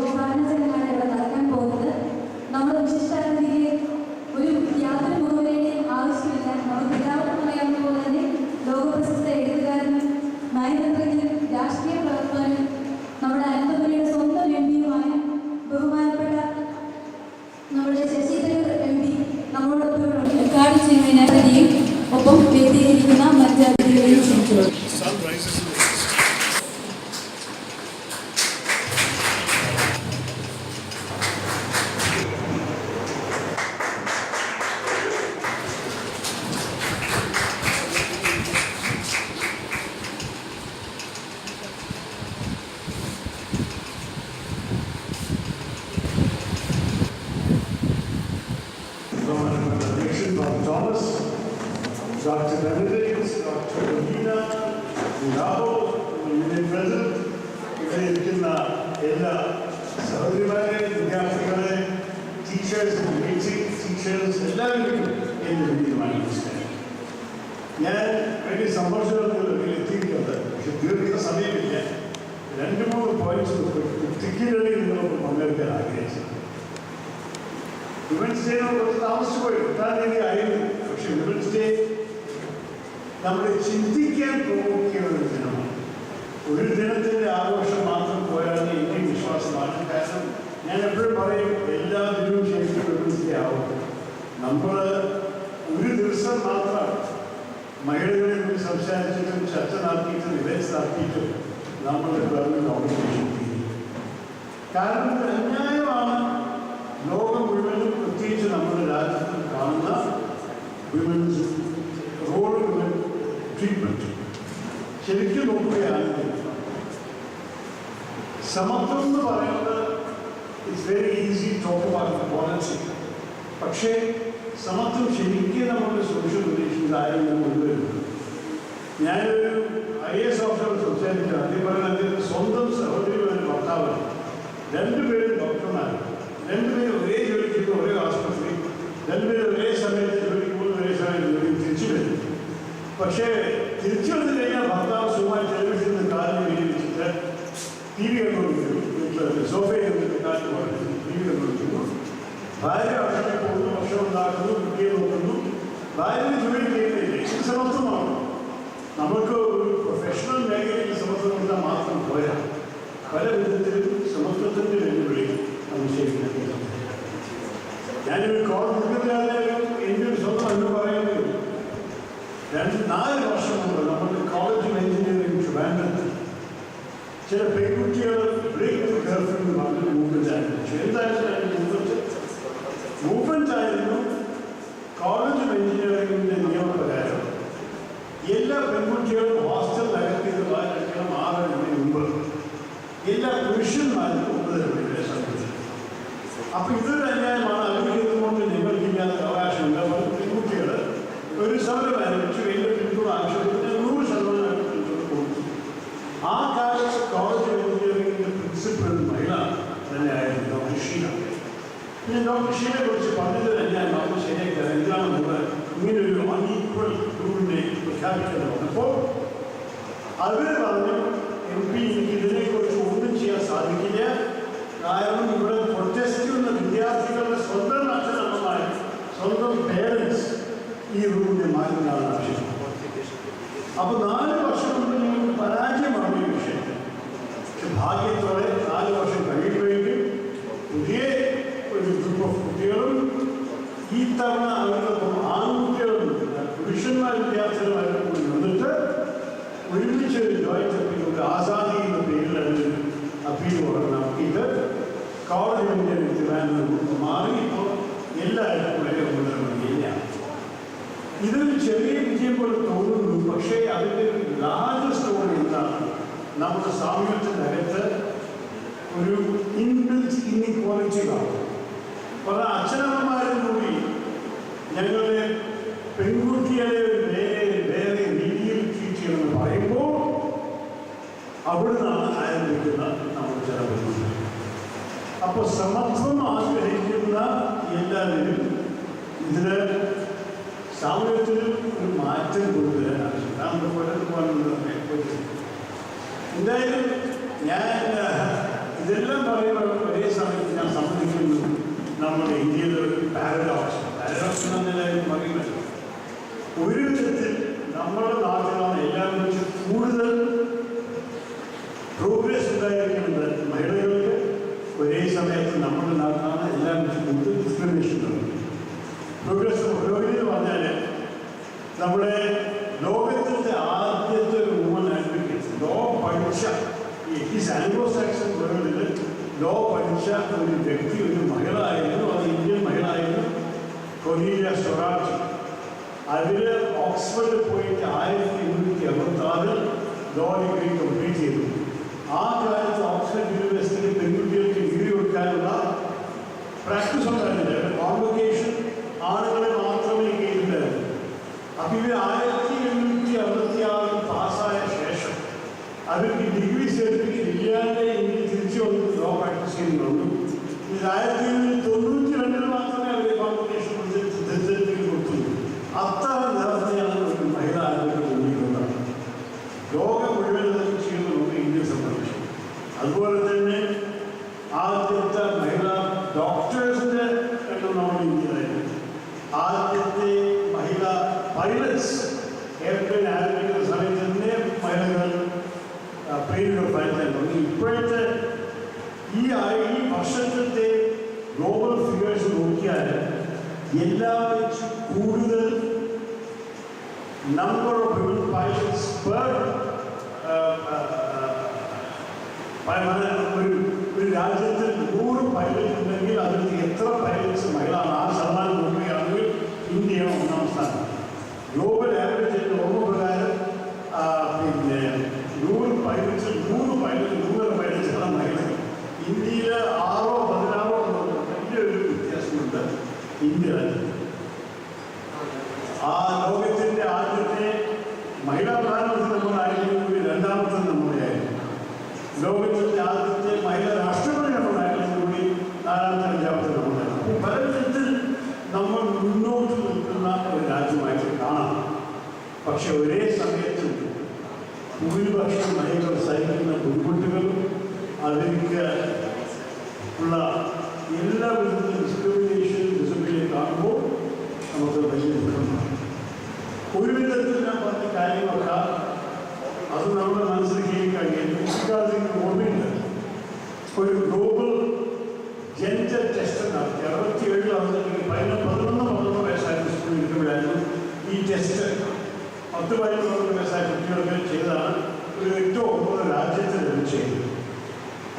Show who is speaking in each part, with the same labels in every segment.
Speaker 1: ഉദ്ഘാടന ചടങ്ങാണ് ഇവിടെ നടക്കാൻ പോകുന്നത്. നമ്മുടെ വിശിഷ്ടാതിഥിയെ ഒരു യാതൊരു മുഖവരെയും ആവശ്യമില്ല. നമുക്ക് എല്ലാവർക്കും അറിയാവുന്ന പോലെ തന്നെ ലോകപ്രശസ്ത എഴുത്തുകാരനും നയതന്ത്രജ്ഞനും രാഷ്ട്രീയ പ്രവർത്തകനും നമ്മുടെ അനന്തപുരിയുടെ സ്വന്തം എംപിയുമായ ബഹുമാനപ്പെട്ട നമ്മുടെ ശശി തരൂർ MP നമ്മളോടൊപ്പം ഉദ്ഘാടനം ചെയ്യുന്നതിനായി ഒപ്പം വേദിയിലിരിക്കുന്ന മറ്റതിഥികളെയും ക്ഷണിച്ചു.
Speaker 2: Dr. Benedict, Dr. Alina, Rahul, Union President, ഇവിടെ ഇരിക്കുന്ന എല്ലാ സഹോദരിമാരെ, വിദ്യാർത്ഥികളെ, ടീച്ചേഴ്സ്, മീറ്റിംഗ് ടീച്ചേഴ്സ് എല്ലാവരും എൻ്റെ വീടുമായി നമസ്കാരം. ഞാൻ വലിയ സന്തോഷത്തിൽ എത്തിയിട്ടുണ്ട്. പക്ഷെ ദീർഘ സമയമില്ല. 2-3 പോയിന്റ്സ് particularly നിങ്ങളൊക്കെ പങ്കെടുക്കാൻ ആഗ്രഹിച്ചു. വിമൻസ് ഡേ കുറച്ച് താമസിച്ചു പോയി. 8-ാം തീയതി ആയിരുന്നു. പക്ഷെ വിമൻസ് ഡേ നമ്മളെ ചിന്തിക്കാൻ പ്രേരിപ്പിക്കുന്ന ഒരു ദിനമാണ്. ഒരു ദിനത്തിൻ്റെ ആഘോഷം മാത്രം പോയാൽ എനിക്ക് വിശ്വാസമാണ്. കാരണം ഞാൻ എപ്പോഴും പറയും, എല്ലാ ദിനവും ശരിക്കും വിമൻസ് ഡേ ആവും. നമ്മൾ ഒരു ദിവസം മാത്രം മഹിളകളെ കുറിച്ച് സംസാരിച്ചിട്ടും ചർച്ച നടത്തിയിട്ടും ഇവൻസ് നടത്തിയിട്ടും നമ്മുടെ ഗവൺമെൻറ് ഓർഗനൈസേഷൻ ചെയ്യും. കാരണം ഇത് അന്യായമാണ്. ലോകം മുഴുവനും പ്രത്യേകിച്ച് നമ്മുടെ രാജ്യത്ത് കാണുന്ന വിമൻസ് റോൾ വിമൻ ട്രീറ്റ്മെൻറ്റ് ശരിക്കും നോക്കുകയാണെങ്കിൽ സമത്വം എന്ന് പറയുന്നത് it's very easy talk about policy. പക്ഷേ സമത്വം ശരിക്കും നമ്മുടെ സോഷ്യൽ റിലേഷൻസായിരുന്നു കൊണ്ടുവരുന്നത്. ഞാനൊരു IAS ഓഫീസർ സംസാരിച്ചു. അദ്ദേഹം പറയുന്നത് അദ്ദേഹത്തിൻ്റെ സ്വന്തം സഹോദരിമാരും ഭർത്താവ് 2 പേരും ഡോക്ടർമാരും, 2 പേരും ഒരേ ജോലിക്ക് ഒരേ ആശുപത്രി, 2 പേരും ഒരേ സമയത്ത് ജോലിക്ക് പോകുന്ന ഒരേ സമയത്ത് ജോലി തിരിച്ചു വരും. പക്ഷേ തിരിച്ചു വന്നു കഴിഞ്ഞാൽ ഭർത്താവ് സുഖമായി ടെലിവിഷനിൽ കാലിൽ വിരിച്ചിട്ട് TV കണ്ടുകൊണ്ടിരിക്കുന്നു, സോഫയിൽ കാലിൽ TV കണ്ടുകൊണ്ടിരിക്കുന്നു. ഭാര്യ അവിടെ പോകുന്നു, ഭക്ഷണം ഉണ്ടാക്കുന്നു, കുട്ടിയെ നോക്കുന്നു. ഭാര്യയുടെ ജോലി ചെയ്യുന്നില്ല. ഇത് സമത്വമാണ്. നമുക്ക് ഒരു പ്രൊഫഷണൽ മേഖലയിൽ സമത്വം കൊടുത്താൽ മാത്രം പോരാ. പല വിധത്തിലും സമത്വത്തിൻ്റെ വെല്ലുവിളി നമ്മൾ ശരിക്കും. ഞാനൊരു കോളേജ് വിദ്യാലയം എൻ്റെ ഒരു സ്വന്തം എന്ന് പറയുന്നത് 4 വർഷം മുമ്പ് നമ്മുടെ കോളേജ് ഓഫ് എഞ്ചിനീയറിംഗ് ട്രിവാൻഡ്രത്ത് ചില പെൺകുട്ടികൾ ബ്രേക്ക് ദ കർവ് എന്ന് പറഞ്ഞ മൂവ്മെൻ്റ് ആയിരുന്നു. എന്തായാലും മൂവ്മെൻ്റ് ആയിരുന്നു. കോളേജ് ഓഫ് എഞ്ചിനീയറിംഗിൻ്റെ നിയമപ്രകാരം എല്ലാ പെൺകുട്ടികളും ഹോസ്റ്റലിനകത്തേക്ക് വായിക്കണം 6 മണി മുമ്പ്. എല്ലാ പുരുഷന്മാർക്കും 9 മണി വരെ സംബന്ധിച്ചു. അപ്പോൾ ഇതൊരു അന്യായമാണ്. അവരിതുകൊണ്ട് നിങ്ങൾക്കില്ലാത്ത അവകാശമുണ്ട്. അപ്പോൾ പെൺകുട്ടികൾ ഒരു സമരം ആരംഭിച്ചു. വലിയ പിന്തുണ ആവശ്യത്തിന് 100% പിന്തുണ കൊടുത്തു. ആ കാലത്ത് കോളേജ് ഓഫ് എഞ്ചിനീയറിംഗിൻ്റെ പ്രിൻസിപ്പൽ മഹിള തന്നെയായിരുന്നു ഡോക്ടർ ഷീല. പിന്നെ ഡോക്ടർ ഷീലയെ കുറിച്ച് പറഞ്ഞത് തന്നെയാണ് നമ്മൾ ശരിയാക്കുക. എന്താണ് നമ്മൾ ഇങ്ങനൊരു അൺഈക്വൽ റൂളിനെ പ്രഖ്യാപിക്കുന്നത് വന്നപ്പോൾ അവർ പറഞ്ഞു, MP എനിക്ക് ഇതിനെക്കുറിച്ച് ഒന്നും ചെയ്യാൻ സാധിക്കില്ല. കാരണം ഇവിടെ പ്രൊട്ടസ്റ്റ് ചെയ്യുന്ന വിദ്യാർത്ഥികളുടെ സ്വന്തം അച്ഛനമ്മമാർ, സ്വന്തം പേരൻസ് ഈ റൂളിനെ മാറ്റുന്നതാണ് ആവശ്യം. അപ്പോൾ 4 വർഷം കൊണ്ട് ഞങ്ങൾക്ക് പരാജയമാണ് ഈ വിഷയത്തിൽ. പക്ഷെ ഭാഗ്യത്തോടെ 4 വർഷം കഴിയുമ്പോഴേക്കും പുതിയ ഒരു ഗ്രൂപ്പ് ഓഫ് കുട്ടികളും ഈ തവണ അവരോടൊപ്പം ആൺകുട്ടികളും പുരുഷന്മാർ വിദ്യാർത്ഥികളുമായിട്ട് കൂടി വന്നിട്ട് ഒരുമിച്ച് ഒരു ജോയിന്റ് അപ്പീൽ, ആസാദി എന്ന പേരിൽ അതിന് അപ്പീൽ നടത്തിയിട്ട് കോളേജ് എഞ്ചിനീയറിംഗ് ട്രിവാൻഡ്രം മാറി ഇപ്പോൾ എല്ലാവരും വളരെ ഉന്നതമില്ല. ഇതൊരു ചെറിയ വിജയം പോലെ തോന്നുന്നു. പക്ഷേ അതിൻ്റെ ഒരു ലാർജ് സ്റ്റോറി എന്താണ്? നമ്മുടെ സാമൂഹ്യത്തിനകത്ത് ഒരു ഇൻബിൽറ്റ് ഇൻഇക്വാലിറ്റി കാണും. പല അച്ഛനമ്മമാരും കൂടി ഞങ്ങളുടെ പെൺകുട്ടികളെ വേറെ രീതിയിൽ ട്രീറ്റ് ചെയ്യണമെന്ന് പറയുമ്പോൾ അവിടുന്നാണ് ആരംഭിക്കുന്ന നമ്മുടെ ചില ബുദ്ധിമുട്ട്. അപ്പോൾ സമത്വം ആഗ്രഹിക്കുന്ന എല്ലാവരും ഇതിന് സാമൂഹ്യത്തിൽ ഒരു മാറ്റം കൊണ്ടുവരാൻ ആവശ്യം. നമ്മുടെ പോകാനുള്ള എന്തായാലും ഞാൻ ഇതെല്ലാം പറയുമ്പോൾ ഒരേ നമ്മുടെ ഇന്ത്യയിലെ ഒരു പാരഡോക്സ് എന്നതിലായാലും പറയുന്നത് ഒരു വിധത്തിൽ നമ്മുടെ നാട്ടിലാണ് എല്ലാവരും വെച്ച് കൂടുതൽ പ്രോഗ്രസ് ഉണ്ടായിരിക്കുന്നത് മഹിളകൾക്ക്. ഒരേ സമയത്ത് നമ്മുടെ നാട്ടിലാണ് എല്ലാം വെച്ച് കൂടുതൽ ഡിസ്ക്രിമിനേഷൻ ഉണ്ട്. പ്രോഗ്രസ് പുരോഗതി എന്ന് പറഞ്ഞാൽ നമ്മുടെ ലോകത്തിൻ്റെ ആദ്യത്തെ ഒരു വുമൺ അഡ്വക്കേറ്റ്, ലോ പഠിച്ച ഈ ആംഗ്ലോ സാക്സൺ വേൾഡിൽ ലോ പഠിച്ച ഒരു വ്യക്തി, ഒരു മഹിളായിരുന്നു. അത് ഇന്ത്യൻ മഹിളായിരുന്നു, കൊർണീലിയ സ്വരാജ്. അതിൽ ഓക്സ്ഫോർഡിൽ പോയിട്ട് 1866 ലോ ഡിഗ്രി കംപ്ലീറ്റ് ചെയ്തു. ആ കാലത്ത് ഓക്സ്ഫോർഡ് യൂണിവേഴ്സിറ്റിയിൽ പെൺകുട്ടികൾക്ക് ഡിഗ്രി കൊടുക്കാനുള്ള പ്രാക്ടീസ് ഉണ്ടായിരുന്നില്ല. കോൺവൊക്കേഷൻ ആളുകളെ മാത്രമേ കേട്ടിട്ടുണ്ടായിരുന്നു. അപ്പോൾ ഇവർ 1866 പാസ്സായ ശേഷം അവർക്ക് ഡിഗ്രി സർട്ടിഫിക്കറ്റ് ഇല്ലാതെ ഇന്ത്യയിൽ തിരിച്ചു വന്ന് ലോ പ്രാക്ടീസ് ചെയ്യുന്നുള്ളൂ. ഇത് 1992 മാത്രമേ അവർ കോൺവൊക്കേഷൻ സർട്ടിഫിക്കറ്റ് കൊടുത്തുള്ളൂ. അത്ര നിറഞ്ഞാണ് ഒരു മഹിള ആരോഗ്യമുണ്ടാകുന്നത്. ലോകം മുഴുവൻ ചെയ്യുന്നുണ്ട് ഇന്ത്യയെ സംബന്ധിച്ച്. അതുപോലെ തന്നെ ആദ്യത്തെ മഹിള ഡോക്ടേഴ്സിൻ്റെ എണ്ണം നമ്മുടെ ഇന്ത്യയിലായിരുന്നു. ആദ്യത്തെ മഹിള പൈലറ്റ്സ് എയർപ്ലെയിൻ ആരംഭിക്കുന്ന സമയത്ത് തന്നെ മഹിളകൾ പ്ലെയിനുകൾ പൈലറ്റ് തുടങ്ങി. ഇപ്പോഴത്തെ ഈ വർഷത്തെ ഗ്ലോബൽ ഫിഗേഴ്സ് നോക്കിയാൽ എല്ലാം വെച്ച് കൂടുതൽ number of women pilots per ഒരു രാജ്യത്തിൽ 100 പൈലറ്റ് ഉണ്ടെങ്കിൽ അതിൽ എത്ര പൈലറ്റ്സ് മഹിളാണ്? ആ ശതമാനം നോക്കുകയാണെങ്കിൽ ഇന്ത്യയാണ് ഒന്നാം സ്ഥാനം. ഗ്ലോബൽ ആവറേജിൻ്റെ ഓർമ്മ പ്രകാരം പിന്നെ 100 പൈലറ്റ്സ് 100 പൈലറ്റ്സാണ് മഹിളകൾ. ഇന്ത്യയിൽ 6 or 16 വലിയൊരു വ്യത്യാസമുണ്ട് ഇന്ത്യ രാജ്യത്ത്. ആ ലോകത്തിൻ്റെ ആദ്യത്തെ മഹിളാ പ്രധാനമന്ത്രി നമ്മളായിരുന്നു, രണ്ടാമത്തെ നമ്മുടെയായിരുന്നു. ലോകത്തിൻ്റെ ആദ്യത്തെ മഹിളാ രാഷ്ട്രപതി നമ്മളായിരുന്നു കൂടി, 4ാമത്തെ 5ാമത്തെ നമ്മളായിരുന്നു. അപ്പോൾ പല വിധത്തിൽ നമ്മൾ മുന്നോട്ട് നിൽക്കുന്ന ഒരു രാജ്യമായിട്ട് കാണാം. പക്ഷെ ഒരേ സമയത്ത് ഭൂരിപക്ഷം മഹിളകൾ സഹിക്കുന്ന ബുദ്ധിമുട്ടുകളും അവർക്ക് ഉള്ള എല്ലാ വിധത്തിലും ഡിസ്ക്രിമിനേഷൻ ഡിസബിലിറ്റി കാണുമ്പോൾ നമുക്ക് വലിയ ദുഃഖമാണ്. ഒരു വിധത്തിൽ ഞാൻ പറഞ്ഞ കാര്യങ്ങളൊക്കെ അത് നമ്മുടെ മനസ്സിലേക്ക് കഴിയും. ഓർമ്മയുണ്ട്, ഒരു ഗ്ലോബൽ ജെൻഡർ ടെസ്റ്റ് നടത്തി 67 11 വയസ്സായിട്ട് സ്കൂളിൽ ഇരിക്കുമ്പോഴായിരുന്നു ഈ ടെസ്റ്റ്. 10-12 വയസ്സായ കുട്ടികൾക്ക് ചെയ്തതാണ്. ഒരു 8-9 രാജ്യത്തിൽ ചെയ്തു.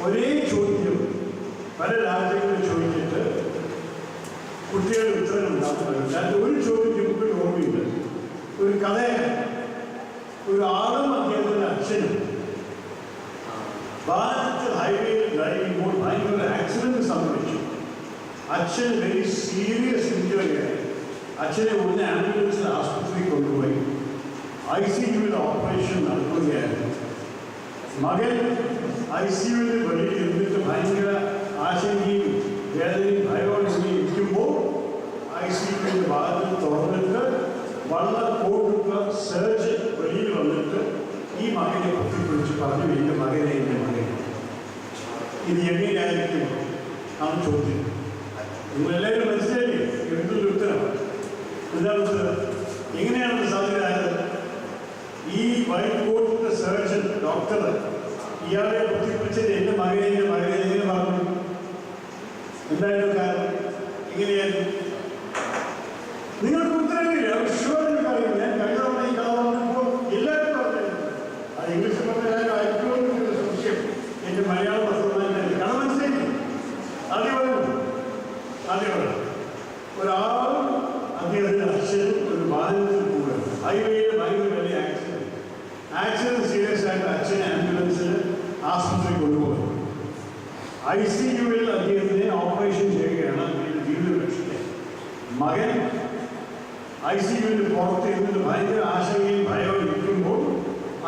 Speaker 2: ഒരേ ചോദ്യം പല രാജ്യങ്ങളിൽ ചോദിച്ചിട്ട് കുട്ടികളുടെ ഉത്തരം ഉണ്ടാകും. ഒരു ചോദ്യം കുട്ടികൾ ഓർമ്മയില്ല. ഒരു കഥയാണ്. ഒരു ആളും അദ്ദേഹത്തിൻ്റെ അച്ഛനും ഭാരതത്തിൽ ഹൈവേയിൽ ഡ്രൈവ് ചെയ്യുമ്പോൾ ഭയങ്കര ആക്സിഡൻറ്റ് സംഭവിച്ചു. അച്ഛൻ വെരി സീരിയസ് ഇഞ്ചുറിയായി. അച്ഛനെ ഉടനെ ആംബുലൻസിൽ ആശുപത്രിയിൽ കൊണ്ടുപോയി. ICUവിൽ ഓപ്പറേഷൻ നടത്തുകയായിരുന്നു. മകൻ ICUവിൽ വെളിയിൽ ഇരുന്നിട്ട് ഭയങ്കര ആശങ്കയും വേദനയും ഭയവും ഇരിക്കുമ്പോൾ ICUവിൻ്റെ ഭാഗത്ത് തുറന്നിട്ട് വളരെ കോട്ടുക സർജൻ വെളിയിൽ വന്നിട്ട് ഈ മകനെ പൊട്ടിപ്പിടിച്ച് പറഞ്ഞു, എൻ്റെ മകനെ ഇത് എങ്ങനെയായിരിക്കും നാം ചോദ്യം. നിങ്ങളെല്ലാവരും മനസ്സിലായില്ലേ എന്തൊരു ഉത്തരം? എന്താണ് ഉത്തരം? എങ്ങനെയാണ് സാധ്യതയായത്? ഈ വൈറ്റ് കോട്ടിൻ്റെ സർജൻ ഡോക്ടർ ഇയാളെ പൊട്ടിപ്പിടിച്ചത് എൻ്റെ മകനെ എങ്ങനെ പറഞ്ഞു? എന്തായിരുന്നു കാരണം? എങ്ങനെയായിരുന്നു? നിങ്ങൾക്ക് ഉത്തരവില്ല. വിശ്വാസം പറയും. ഞാൻ കഴിഞ്ഞ തവണ ഈ കഥ പറഞ്ഞപ്പോൾ എല്ലാവരും പറഞ്ഞിരുന്നു. അത് ഇംഗ്ലീഷ് പറഞ്ഞാൽ ഏറ്റവും സംശയം എൻ്റെ മലയാളം പ്രസംഗം കഥ മനസ്സിലായി. ആദ്യം ഒരാളും അദ്ദേഹത്തിൻ്റെ അച്ഛനും ഒരു വാഹനത്തിൽ പോവുകയാണ്. ഹൈവേയിൽ ഭയങ്കര വലിയ ആക്സിഡൻറ്റ് സീരിയസ് ആയിട്ട് അച്ഛനെ ആംബുലൻസിൽ ആശുപത്രിയിൽ കൊണ്ടുപോകുന്നു. ICUവിൽ അദ്ദേഹത്തിനെ ഓപ്പറേഷൻ ചെയ്യുകയാണ്. ജീവിതം രക്ഷിക്കാൻ മകൻ ICUവിൻ്റെ പുറത്ത് ഇരുന്നിട്ട് ഭയങ്കര ആശങ്കയും ഭയവും ഇരിക്കുമ്പോൾ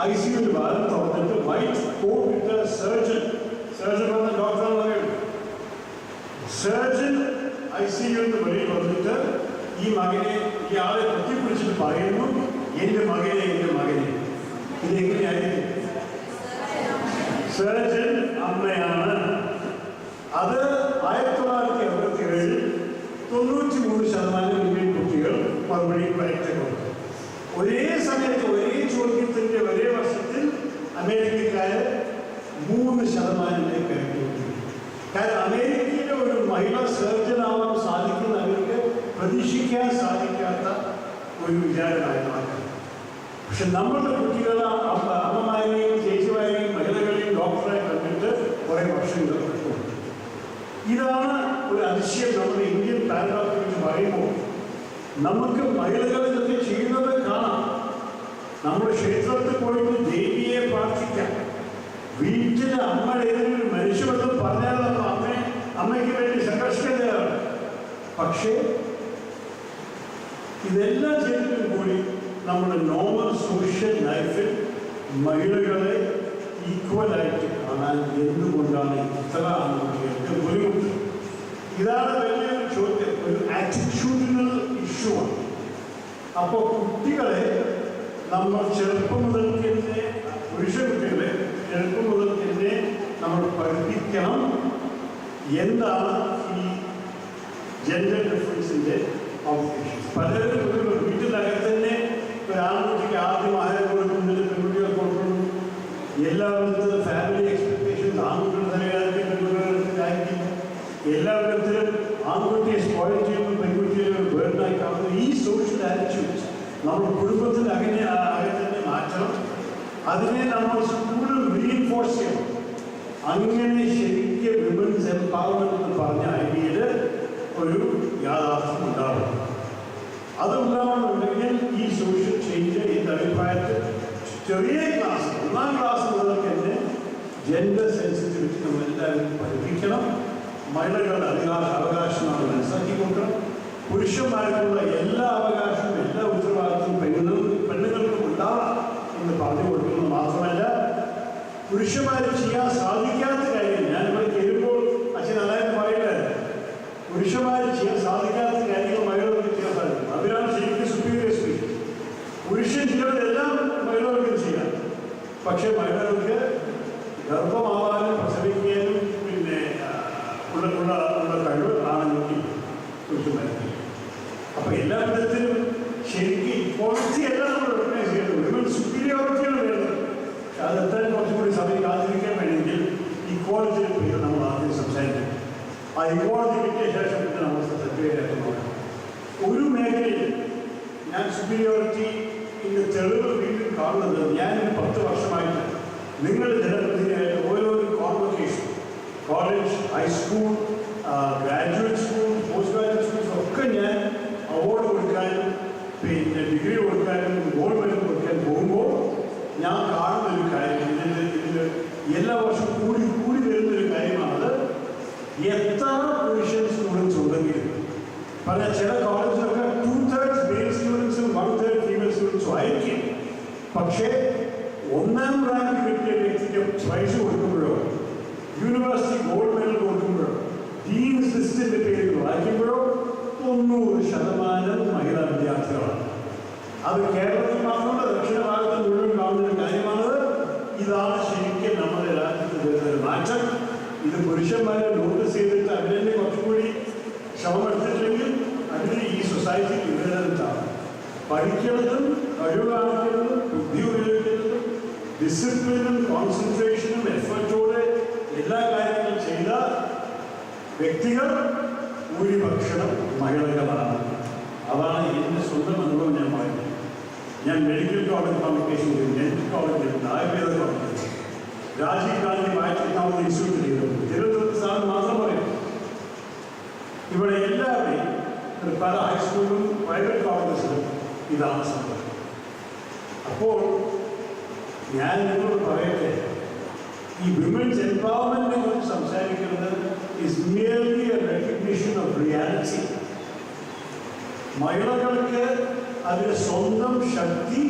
Speaker 2: ICUവിൻ്റെ ഭാഗം തുറന്നിട്ട് വൈറ്റ് കോട്ട് ഇട്ട സർജൻ പറഞ്ഞ ഡോക്ടർ പറയുന്നു. സർജൻ ICUവിൻ്റെ വെളിയിൽ വന്നിട്ട് ഈ മകനെ ഇയാളെ പൊട്ടിപ്പിടിച്ചിട്ട് പറയുന്നു, എൻ്റെ മകനെ ഇതെങ്ങനെയായിരിക്കും? സർജൻ അമ്മയാണ്. അത് 1967 ഒരേ സമയത്ത് ഒരേ ചോദ്യത്തിൻ്റെ ഒരേ വർഷത്തിൽ അമേരിക്കക്കാര് 3% കയറ്റി. കാരണം അമേരിക്കയിലെ ഒരു മഹിളാ സർജൻ ആവാൻ സാധിക്കുന്ന അവർക്ക് പ്രതീക്ഷിക്കാൻ സാധിക്കാത്ത ഒരു വിചാരമായി മാറ്റി. പക്ഷെ നമ്മളുടെ കുട്ടികളെ അമ്മമാരെയും ചേച്ചിമാരെയും മഹിളകളെയും ഡോക്ടറെ കണ്ടിട്ട് കുറേ വർഷങ്ങൾ പെട്ടുകൊണ്ട് ഇതാണ് ഒരു അതിശയം. നമ്മുടെ ഇന്ത്യൻ പാരഗ്രാഫിനെ കുറിച്ച് പറയുമ്പോൾ നമുക്ക് മഹിളകൾ ഇതൊക്കെ ചെയ്യുന്നത് കാണാം. നമ്മുടെ ക്ഷേത്രത്തിൽ പോയിട്ട് ദേവിയെ പ്രാർത്ഥിക്കാം. വീട്ടിലെ അമ്മയുടെ ഏതെങ്കിലും ഒരു മനുഷ്യബന്ധം പറഞ്ഞാൽ നമ്മൾ അമ്മയ്ക്ക് വേണ്ടി സംഘർഷിക്കുന്നതാണ്. പക്ഷേ ഇതെല്ലാം ചെയ്തിട്ടും കൂടി നമ്മുടെ നോർമൽ സോഷ്യൽ ലൈഫിൽ മഹിളകളെ ഈക്വലായിട്ട് കാണാൻ എന്തുകൊണ്ടാണ് ഇത്ര ആളുകൾക്ക് ബുദ്ധിമുട്ട്? ഇതാണ് വലിയൊരു ചോദ്യം, ഒരു ആറ്റിറ്റ്യൂഡിനൽ ഇഷ്യൂ ആണ്. അപ്പോൾ കുട്ടികളെ നമ്മൾ ചെറുപ്പം മുതൽ തന്നെ, പുരുഷ കുട്ടികളെ ചെറുപ്പം മുതൽ തന്നെ നമ്മൾ പഠിപ്പിക്കണം എന്താണ് ഈ ജെൻഡർ ഡിഫറൻസിൻ്റെ കോംപ്ലിക്കേഷൻസ്. പലരും വീട്ടിനകത്ത് തന്നെ ഒരു ആൺകുട്ടിക്ക് ആദ്യം ആഹാരം കൊടുക്കുന്നതിൽ പെൺകുട്ടികൾ കൊടുക്കുന്നു. എല്ലാവിധത്തിലും ഫാമിലി എക്സ്പെക്ടേഷൻസ് ആൺകുട്ടികളുടെ തലകാലത്തിൽ പെൺകുട്ടികളായിരിക്കില്ല. എല്ലാ വിധത്തിലും ആൺകുട്ടിയെ സ്പോയിൽ ചെയ്യുമ്പോൾ പെൺകുട്ടിയെ ഒരു ബേർഡനായി കാണുന്നു. ഈ സോഷ്യൽ ആറ്റിറ്റ്യൂഡ്സ് നമ്മുടെ കുടുംബത്തിൽ തന്നെ മാറ്റണം. അതിനെ നമ്മൾ സ്കൂളിൽ റീഇൻഫോഴ്സ് ചെയ്യണം. അങ്ങനെ ശരിക്കും വിമൻസ് എംപവർമെന്റ് എന്ന് പറഞ്ഞ ഐഡിയയിൽ ഒരു യാഥാർത്ഥ്യം ഉണ്ടാവണം. അതുണ്ടാവണമെന്നുണ്ടെങ്കിൽ ഈ സോഷ്യൽ ചേഞ്ച് എൻ്റെ അഭിപ്രായത്തിൽ ചെറിയ ക്ലാസ്, 1ാം ക്ലാസ് മുതൽ തന്നെ ജെൻഡർ സെൻസിറ്റിവിറ്റി നമ്മളെല്ലാവരും പഠിപ്പിക്കണം. മഹിളകളുടെ അവകാശം നമ്മൾ മനസ്സിലാക്കി കൊടുക്കണം. പുരുഷന്മാർക്കുള്ള എല്ലാ അവകാശവും എല്ലാ ഉത്തരവാദിത്വവും പെണ്ണുങ്ങൾക്കും ഉണ്ടാവാം എന്ന് പറഞ്ഞു കൊടുക്കുന്നത് മാത്രമല്ല, പുരുഷന്മാർ ചെയ്യാൻ സാധിക്കാത്ത കാര്യം ഞാനിവിടെ കയറുമ്പോൾ അച്ഛൻ നന്നായിട്ട് പറയില്ലായിരുന്നു. പുരുഷന്മാർ ചെയ്യാൻ സാധിക്കാത്ത കാര്യങ്ങൾ മഹിളകൾക്ക് ചെയ്യാൻ സാധിക്കും. അതിനാണ് ശരിക്കും സുപ്പീരിയർ സ്പീച്ച്. പുരുഷൻ ചെയ്യുന്നതെല്ലാം മഹിളകൾക്ക് ചെയ്യാം. പക്ഷെ മഹിളകൾക്ക് ഗർഭമാവാനും പ്രസവിക്കാനും പിന്നെ ഉള്ള കഴിവ് ആണെങ്കിൽ പുരുഷന്മാർക്ക്. അപ്പോൾ എല്ലാ വിധത്തിലും ശരിക്കും ഇക്വാളിറ്റി എല്ലാം നമ്മൾ റെക്കഗ്നൈസ് ചെയ്യുന്നത്. വിമൻ സുപ്പീരിയോറിറ്റിയാണ് വേണ്ടത്. പക്ഷെ അതെത്താൻ കുറച്ചുകൂടി സമയം കാത്തിരിക്കാൻ വേണമെങ്കിൽ ഇക്വാളിറ്റിയെ പറ്റി നമ്മൾ ആദ്യം സംസാരിക്കും. ആ ഇക്വാളിറ്റി കിട്ടിയ ശേഷം പിന്നെ നമ്മൾ സർട്ടിഫിക്കറ്റ് നോക്കണം. ഒരു മേഖലയിൽ ഞാൻ സുപ്പീരിയോറിറ്റിൻ്റെ തെളിവ് വീണ്ടും കാണുന്നത് ഞാനൊരു 10 വർഷമായിട്ട് നിങ്ങൾ ജനപ്രതിനിധിയായിട്ട് ഓരോരോ convocation, college, high school, graduate school, post graduate schools ഒക്കെ ഞാൻ അവാർഡ് കൊടുക്കാനും പിന്നെ ഡിഗ്രി കൊടുക്കാനും ഗോൾഡ് മെഡൽ കൊടുക്കാൻ പോകുമ്പോൾ ഞാൻ കാണുന്നൊരു കാര്യം, ഇതിൽ എല്ലാ വർഷവും കൂടി വരുന്നൊരു കാര്യമാണത്. എത്ര പുരുഷൻ സ്റ്റുഡൻസ് ഉണ്ടെങ്കിലും പല ചില കോളേജിലൊക്കെ 2/3 മെയിൽ സ്റ്റുഡൻസും 1/3 ഫീമെയിൽ സ്റ്റുഡൻസും ആയിരിക്കും. പക്ഷേ 1ാം റാങ്ക് കിട്ടിയ വ്യക്തിക്ക് പ്രൈസ് കൊടുക്കുമ്പോഴോ യൂണിവേഴ്സിറ്റി ഗോൾഡ് മെഡൽ കൊടുക്കുമ്പോഴോ ഡീൻസ് ലിസ്റ്റിൻ്റെ പേരിൽ വായിക്കുമ്പോഴോ 90% മഹിളാ വിദ്യാർത്ഥികളാണ്. അത് കേരളത്തിൽ മാത്രമല്ല ദക്ഷിണ ഭാരതത്തിൽ മുഴുവൻ കാണുന്നൊരു കാര്യമാണത്. ഇതാണ് ശരിക്കും നമ്മുടെ രാജ്യത്ത് വരുന്നൊരു മാറ്റം. ഇത് പുരുഷന്മാരെ നോട്ടീസ് ചെയ്തിട്ട് അതിനെ കുറച്ചുകൂടി ശ്രമമെടുത്തിട്ടില്ലെങ്കിൽ അതിന് ഈ സൊസൈറ്റിക്ക് വിവേചനത്താണ്. പഠിക്കുന്നതും കഴിവ് കാണിക്കുന്നതും ബുദ്ധി ഉപയോഗിക്കുന്നതും ഡിസിപ്ലിനും കോൺസെൻട്രേഷനും എഫേർട്ടോടെ എല്ലാ കാര്യങ്ങളും ചെയ്ത വ്യക്തികൾ ഭൂരിപക്ഷം മഹിളകളാണ്. അതാണ് എൻ്റെ സ്വന്തം അനുഭവം. ഞാൻ പറയുന്നത്, ഞാൻ മെഡിക്കൽ കോളേജ് കമ്മ്യൂണിക്കേഷൻ ചെയ്തു, ഡെന്റൽ കോളേജ് ചെയ്തു, ആയുർവേദ കോളേജ് ചെയ്തു, രാജീവ് ഗാന്ധി ബയോടെക്നോളജി ഇൻസ്റ്റിറ്റ്യൂട്ട് ചെയ്തു, തിരുവനന്തപുരത്ത് സാറിന് മാത്രം പറയും. ഇവിടെ എല്ലാവരെയും പല ഹൈസ്കൂളിലും പ്രൈവറ്റ് കോളേജസിലും ഇതാണ് സംഭവം. അപ്പോൾ ഞാൻ നിങ്ങളോട് പറയട്ടെ, ഈ വിമൻസ് എംപവർമെന്റിനെ കുറിച്ച് സംസാരിക്കുന്നത് is merely a recognition of reality. മഹിളകൾക്ക് അതിൻ്റെ സ്വന്തം ശക്തി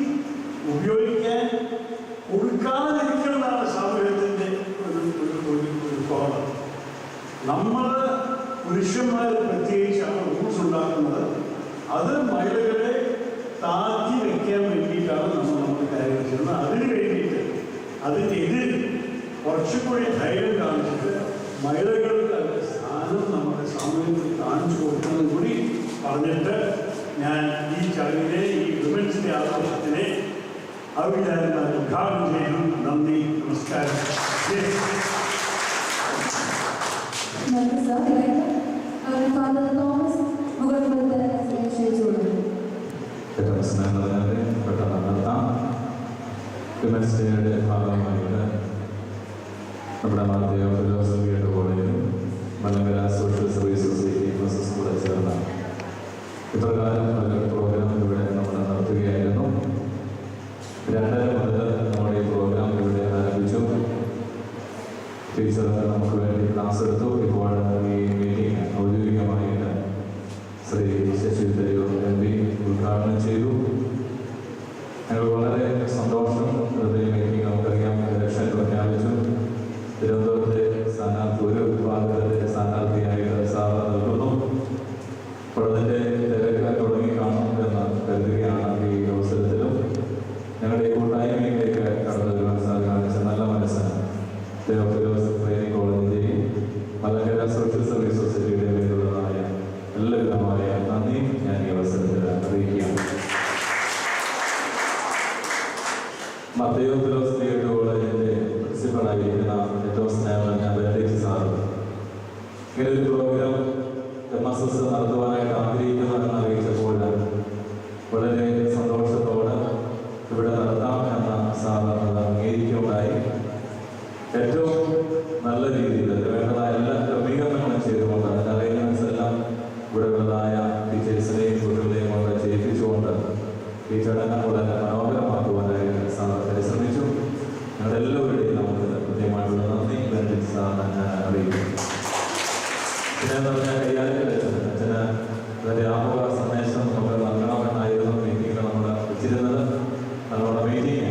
Speaker 2: ഉപയോഗിക്കാൻ കൊടുക്കാതിരിക്കുന്നതാണ് സമൂഹത്തിൻ്റെ ഒരു കോളം. നമ്മൾ പുരുഷന്മാർ പ്രത്യേകിച്ചാണ് റൂൾസ് ഉണ്ടാക്കുന്നത്. അത് മഹിളകളെ താഴ്ത്തി വയ്ക്കാൻ വേണ്ടിയിട്ടാണ് നമ്മൾ കാര്യങ്ങൾ ചെയ്യുന്നത്. അതിന് വേണ്ടിയിട്ട് അതിൻ്റെ എതിരിൽ കുറച്ചുകൂടി ധൈര്യം കാണിച്ചിട്ട് മഹിളകൾക്ക് അതിൻ്റെ സ്ഥാനം നമ്മുടെ സമൂഹത്തിൽ കാണിച്ചു കൊടുക്കുന്നത് കൂടി പറഞ്ഞിട്ട് ഞാൻ ഈ ചടങ്ങിനെ, ഈ വിമൻസിൻ്റെ ആഘോഷത്തിനെ അവിചാരമായി ഉദ്ഘാടനം ചെയ്തു. നന്ദി, നമസ്കാരം.
Speaker 1: നന്ദി സാർ. ഫാദർ തോമസ് മുഖ്യമന്ത്രി ക്ഷണിച്ചുകൊള്ളുന്നു.
Speaker 3: പെട്ടെന്ന് നടത്താം. വിമൻസ് ഡേയുടെ ഭാഗമായിട്ട് നമ്മുടെ മാതൃ ഫിലോസഫിയുടെ കോളേജിലും Malankara social service society process കൂടെ ചേർന്ന ഇപ്രകാരം ഒരു പ്രോഗ്രാം ഇവിടെ നമ്മൾ നടത്തുകയായിരുന്നു. 2:30 മുതൽ നമ്മുടെ ഈ പ്രോഗ്രാം ഇവിടെ ആരംഭിച്ചു. ടീച്ചർ നമുക്ക് വേണ്ടി ക്ലാസ് എടുത്തു. ഇപ്പോൾ ഈ മീറ്റിംഗ് ഔദ്യോഗികമായിട്ട് ശ്രീ ശശി തരൂർ MP ഉദ്ഘാടനം ചെയ്തു. ഞങ്ങൾ വളരെ സന്തോഷം. മീറ്റിംഗ് നമുക്കറിയാം, ഇലക്ഷൻ പ്രഖ്യാപിച്ചു. തിരുവനന്തപുരത്തെ സ്ഥാനാർത്ഥി, ഒരു വിഭാഗത്തിലെ സ്ഥാനാർത്ഥിയായിട്ട് സാറ് നിൽക്കുന്നു. അപ്പോൾ അതിൻ്റെ തിരക്ക് തുടങ്ങിക്കാണും എന്ന് കരുതുകയാണ്. ഈ അവസരത്തിലും ഞങ്ങളുടെ ഈ കൂട്ടായ്മയിലേക്ക് കടന്നു വരുവാൻ കാണിച്ച നല്ല മനസ്സിന് ഫിലോസഫി ട്രെയിനിങ് കോളേജിൻ്റെയും മലങ്കര സോഷ്യൽ സർവീസ് സൊസൈറ്റിയുടെ പേരിലുള്ളതായ എല്ലാവിധമായ നന്ദി ഞാൻ ഈ അവസരത്തിൽ അറിയിക്കുകയാണ്. മത്തയോ ഫിലോസഫി കോളേജിൻ്റെ പ്രിൻസിപ്പളായിരിക്കുന്ന ഏറ്റവും സ്നേഹം ബെനഡിക്ട് സാറ് ഇങ്ങനെ ഒരു പ്രോഗ്രാം MSS നടത്തുവാനായിട്ട് ആഗ്രഹിക്കുന്നതെന്ന് അറിയിച്ചപ്പോൾ വളരെ സന്തോഷത്തോടെ ഇവിടെ നടത്താം എന്ന സാറ് അത് അംഗീകരിക്കുകയുണ്ടായി. ഏറ്റവും നല്ല രീതിയിൽ വേണ്ടതായ എല്ലാ ക്രമീകരണങ്ങളും ചെയ്തുകൊണ്ട് അതിൻ്റെ അറേഞ്ച്മെൻറ്റ്സ് എല്ലാം ഇവിടെ ഉള്ളതായ ടീച്ചേഴ്സിനെയും കുട്ടികളെയും ഒക്കെ ചെയ്യിപ്പിച്ചുകൊണ്ട് ഈ ചടങ്ങ് വളരെ മനോഹരമാക്കുവാനായിട്ട് സാർ പരിശ്രമിച്ചു. ഞങ്ങളെല്ലാവരുടെയും നമുക്ക് കൃത്യമായിട്ടുള്ള നന്ദി ബെനഡിക്ട് സാറിന് ഞാൻ അറിയിക്കുന്നു. പിന്നെന്ന് പറഞ്ഞാൽ കൈകാര്യം വെച്ചത് അച്ഛന് അതിൻ്റെ ആമുഖ സന്ദേശം നമുക്ക് നൽകണമെന്നായിരുന്നു മീറ്റിംഗിൽ നമ്മൾ വെച്ചിരുന്നത്. നമ്മുടെ മീറ്റിംഗ്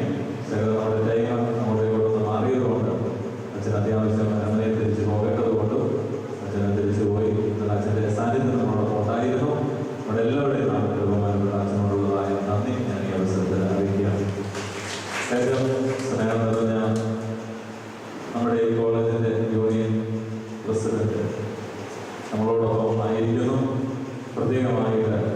Speaker 3: നമ്മുടെ ടൈം നമ്മുടെ കൊണ്ടൊന്ന് മാറിയതുകൊണ്ട് അച്ഛൻ അത്യാവശ്യം അമ്മയെ തിരിച്ചു പോകേണ്ടതുകൊണ്ടും അച്ഛനെ തിരിച്ചു പോയി. അച്ഛൻ്റെ സാന്നിധ്യം നമ്മളോടൊപ്പം ഉണ്ടായിരുന്നു. നമ്മുടെ എല്ലാവരുടെയും നാമത്തിൽ ബഹുമാനപ്പെട്ട അച്ഛനോടുള്ളതായ നന്ദി ഞാൻ ഈ അവസരത്തിൽ അറിയിക്കുകയാണ്. ഏറ്റവും സ്നേഹം നിറഞ്ഞ നമ്മുടെ ഈ കോളേജിൻ്റെ യൂണിയൻ പ്രസിഡന്റ് നമ്മളോടൊപ്പം ആയിരിക്കുന്നു. പ്രത്യേകമായിട്ട്